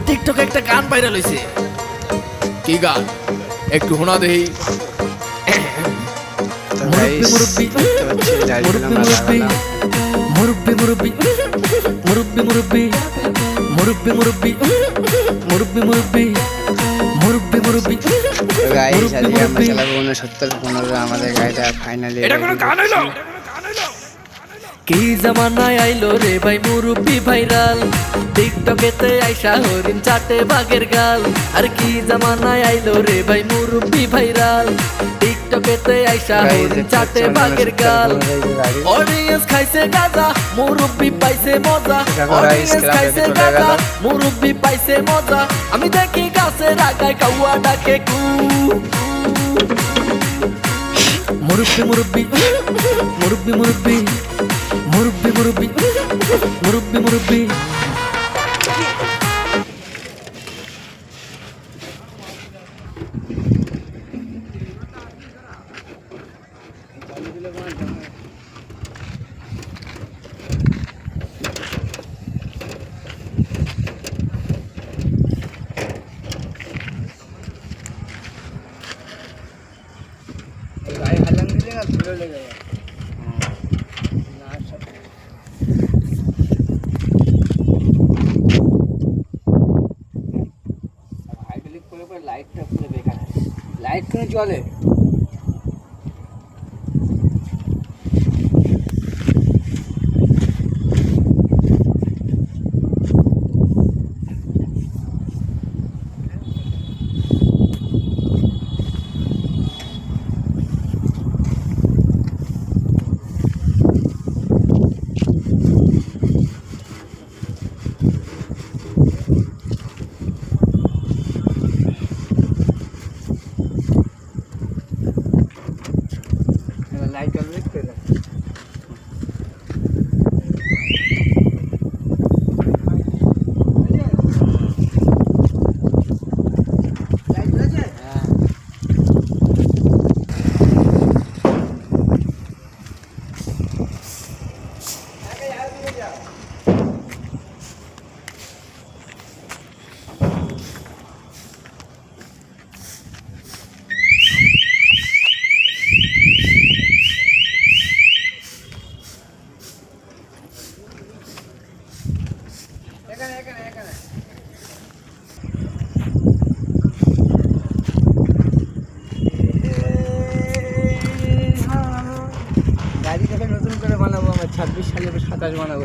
টিকটকে একটা গান ভাইরাল হইছে। কি গান একটু শোনা দেই। মুরব্বি মুরব্বি মুরব্বি মুরব্বি মুরব্বি মুরব্বি মুরব্বি মুরব্বি মুরব্বি মুরব্বি মুরব্বি মুরব্বি গাইস আজকে আমরা চালাবো 69 আমাদের গাড়িটা ফাইনালি এটা কোন গান হইলো? কি জামানায় আইলো রে ভাই মুরব্বি ভাইরাল, টিকটকেতে আইসা হরিণ চাটে বাঘের গাল। আর কি জামানায় আইলো রে ভাই মুরব্বি ভাইরাল, টিকটকেতে আইসা হরিণ চাটে বাঘের গাল। অডিয়েন্স খাইছে গাজা, মুরব্বি পাইছে মজা। অডিয়েন্স খাইছে গাজা, মুরব্বি পাইছে মজা। আমি দেখি গাছের আগায় কাউয়া ডাকে কু। মুরব্বি মুরব্বি মুরব্বি মুরব্বি মুরব্বি মুরব্বি মুরব্বি মুরব্বি गाड़ी हलन मिलेगा धुलो लगेगा हाइड्रोलिक করে পর লাইটটা পুরো বেকার আছে। লাইট কোন চলে लाइट चल रही है গাড়ি দেখে নতুন করে বানাবো আমরা 26 সালে 27 বানাবো।